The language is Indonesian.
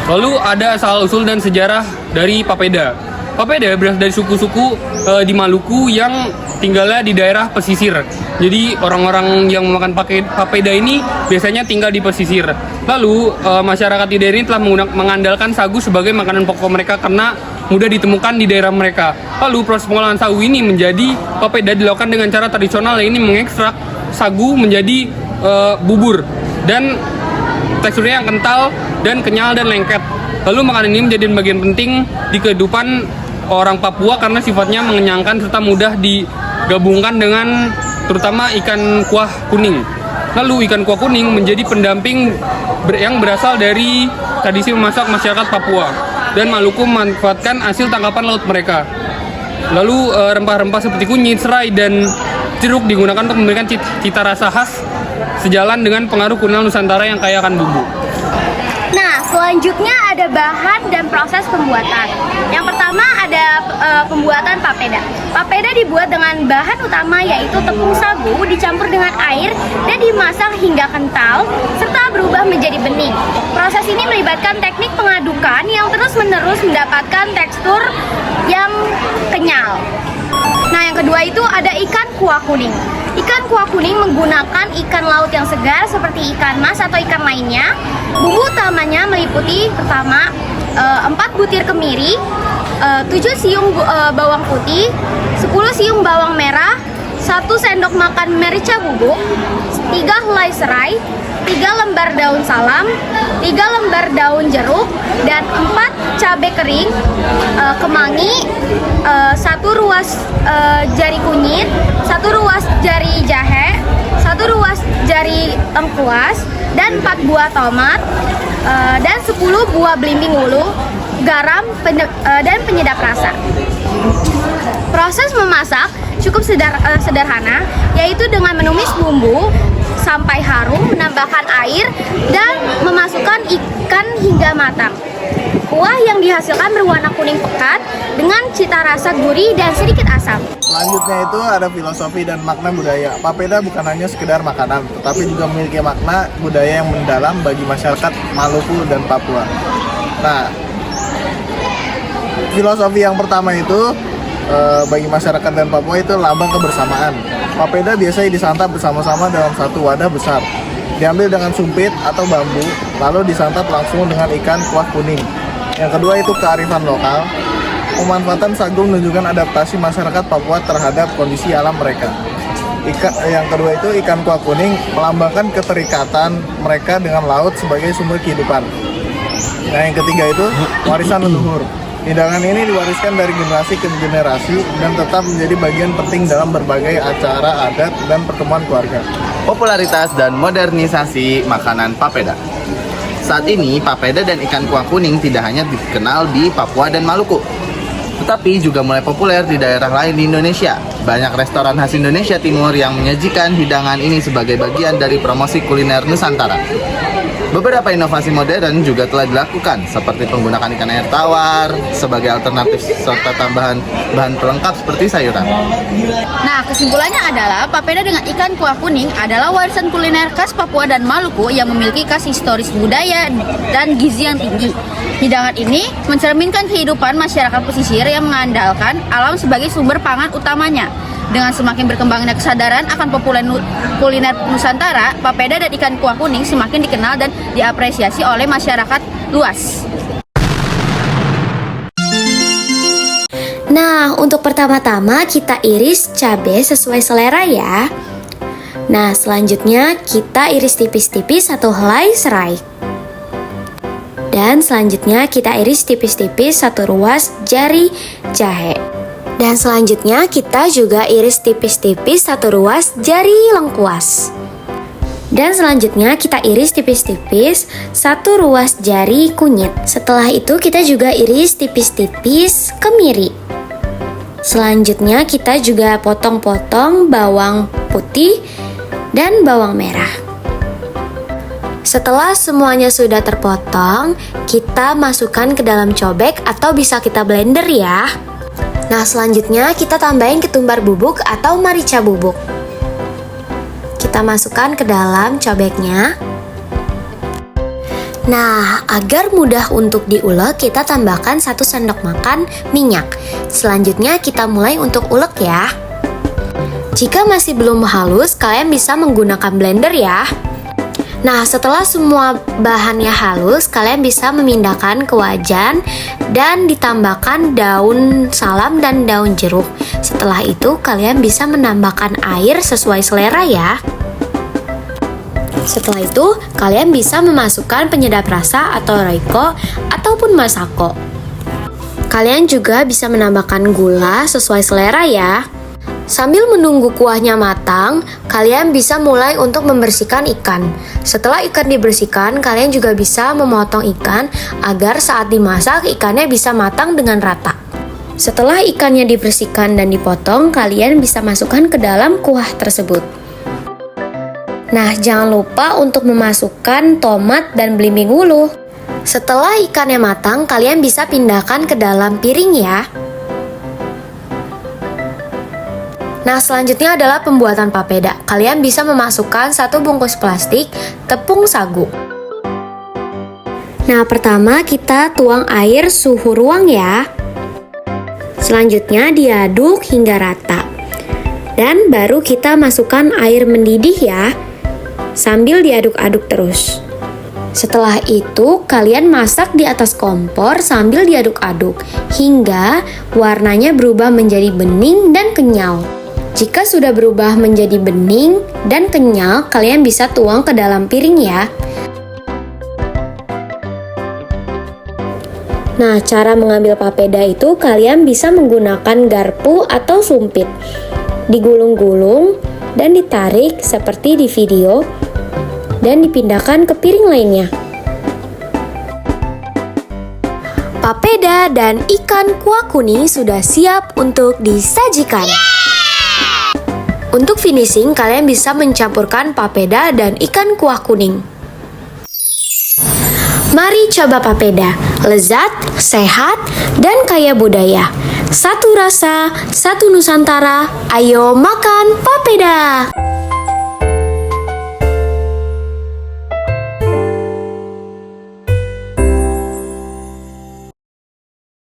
Lalu ada asal-usul dan sejarah dari papeda. Papeda berasal dari suku-suku di Maluku yang tinggalnya di daerah pesisir. Jadi orang-orang yang memakan papeda ini biasanya tinggal di pesisir. Lalu masyarakat di daerah ini telah mengandalkan sagu sebagai makanan pokok mereka karena mudah ditemukan di daerah mereka. Lalu proses pengolahan sagu ini menjadi papeda dilakukan dengan cara tradisional, yaitu mengekstrak sagu menjadi bubur dan teksturnya yang kental dan kenyal dan lengket. Lalu makanan ini menjadi bagian penting di kehidupan orang Papua karena sifatnya mengenyangkan serta mudah digabungkan dengan terutama ikan kuah kuning. Lalu ikan kuah kuning menjadi pendamping yang berasal dari tradisi memasak masyarakat Papua dan Maluku memanfaatkan hasil tangkapan laut mereka. Lalu rempah-rempah seperti kunyit, serai, dan jeruk digunakan untuk memberikan cita rasa khas sejalan dengan pengaruh kuliner Nusantara yang kaya akan bumbu. Nah, selanjutnya ada bahan dan proses pembuatan. Yang pertama ada pembuatan papeda. Papeda dibuat dengan bahan utama yaitu tepung sagu dicampur dengan air dan dimasak hingga kental serta berubah menjadi bening. Proses ini melibatkan teknik pengadukan yang terus-menerus mendapatkan tekstur yang kenyal. Nah, yang kedua itu ada ikan kuah kuning. Ikan kuah kuning menggunakan ikan laut yang segar seperti ikan mas atau ikan lainnya. Bumbu utamanya meliputi pertama 4 butir kemiri, 7 siung bawang putih, 10 siung bawang merah, 1 sendok makan merica bubuk, 3 helai serai, 3 lembar daun salam, 3 lembar daun jeruk, dan 4 cabai kering, kemangi, 1 ruas jari kunyit, 1 ruas jari jahe, 1 ruas jari lengkuas, dan 4 buah tomat, dan 10 buah belimbing ulu, garam, dan penyedap rasa. Proses memasak cukup sederhana, yaitu dengan menumis bumbu sampai harum, menambahkan air, dan memasukkan ikan hingga matang. Kuah yang dihasilkan berwarna kuning pekat dengan cita rasa gurih dan sedikit asam. Selanjutnya itu ada filosofi dan makna budaya. Papeda bukan hanya sekedar makanan, tetapi juga memiliki makna budaya yang mendalam bagi masyarakat Maluku dan Papua. Nah, filosofi yang pertama itu bagi masyarakat dan Papua itu lambang kebersamaan. Papeda biasanya disantap bersama-sama dalam satu wadah besar. Diambil dengan sumpit atau bambu, lalu disantap langsung dengan ikan kuah kuning. Yang kedua itu kearifan lokal. Pemanfaatan sagu menunjukkan adaptasi masyarakat Papua terhadap kondisi alam mereka. Yang kedua itu ikan kuah kuning melambangkan keterikatan mereka dengan laut sebagai sumber kehidupan. Nah, yang ketiga itu warisan leluhur. Hidangan ini diwariskan dari generasi ke generasi dan tetap menjadi bagian penting dalam berbagai acara adat dan pertemuan keluarga. Popularitas dan modernisasi makanan papeda. Saat ini, papeda dan ikan kuah kuning tidak hanya dikenal di Papua dan Maluku, tetapi juga mulai populer di daerah lain di Indonesia. Banyak restoran khas Indonesia Timur yang menyajikan hidangan ini sebagai bagian dari promosi kuliner Nusantara. Beberapa inovasi modern juga telah dilakukan, seperti penggunaan ikan air tawar sebagai alternatif serta tambahan bahan pelengkap seperti sayuran. Nah, kesimpulannya adalah papeda dengan ikan kuah kuning adalah warisan kuliner khas Papua dan Maluku yang memiliki khas historis budaya dan gizi yang tinggi. Hidangan ini mencerminkan kehidupan masyarakat pesisir yang mengandalkan alam sebagai sumber pangan utamanya. Dengan semakin berkembangnya kesadaran akan populer kuliner Nusantara, papeda dan ikan kuah kuning semakin dikenal dan diapresiasi oleh masyarakat luas. Nah, untuk pertama-tama kita iris cabai sesuai selera ya. Nah, selanjutnya kita iris tipis-tipis 1 helai serai. Dan selanjutnya kita iris tipis-tipis 1 ruas jari jahe. Dan selanjutnya kita juga iris tipis-tipis 1 ruas jari lengkuas. Dan selanjutnya kita iris tipis-tipis 1 ruas jari kunyit. Setelah itu kita juga iris tipis-tipis kemiri. Selanjutnya kita juga potong-potong bawang putih dan bawang merah. Setelah semuanya sudah terpotong, kita masukkan ke dalam cobek atau bisa kita blender ya. Nah, selanjutnya kita tambahin ketumbar bubuk atau merica bubuk. Kita masukkan ke dalam cobeknya. Nah, agar mudah untuk diulek, kita tambahkan 1 sendok makan minyak. Selanjutnya kita mulai untuk ulek ya. Jika masih belum halus, kalian bisa menggunakan blender ya. Nah, setelah semua bahannya halus, kalian bisa memindahkan ke wajan dan ditambahkan daun salam dan daun jeruk. Setelah itu, kalian bisa menambahkan air sesuai selera ya. Setelah itu, kalian bisa memasukkan penyedap rasa atau Royco ataupun Masako. Kalian juga bisa menambahkan gula sesuai selera ya. Sambil menunggu kuahnya matang, kalian bisa mulai untuk membersihkan ikan. Setelah ikan dibersihkan, kalian juga bisa memotong ikan agar saat dimasak ikannya bisa matang dengan rata. Setelah ikannya dibersihkan dan dipotong, kalian bisa masukkan ke dalam kuah tersebut. Nah, jangan lupa untuk memasukkan tomat dan belimbing ulu. Setelah ikannya matang, kalian bisa pindahkan ke dalam piring ya. Nah, selanjutnya adalah pembuatan papeda. Kalian bisa memasukkan 1 bungkus plastik tepung sagu. Nah, pertama kita tuang air suhu ruang ya. Selanjutnya diaduk hingga rata. Dan baru kita masukkan air mendidih ya. Sambil diaduk-aduk terus. Setelah itu, kalian masak di atas kompor sambil diaduk-aduk hingga warnanya berubah menjadi bening dan kenyal. Jika sudah berubah menjadi bening dan kenyal, kalian bisa tuang ke dalam piring ya. Nah, cara mengambil papeda itu kalian bisa menggunakan garpu atau sumpit. Digulung-gulung dan ditarik seperti di video dan dipindahkan ke piring lainnya. Papeda dan ikan kuah kuning sudah siap untuk disajikan. Untuk finishing, kalian bisa mencampurkan papeda dan ikan kuah kuning. Mari coba papeda, lezat, sehat, dan kaya budaya. Satu rasa, satu Nusantara, ayo makan papeda!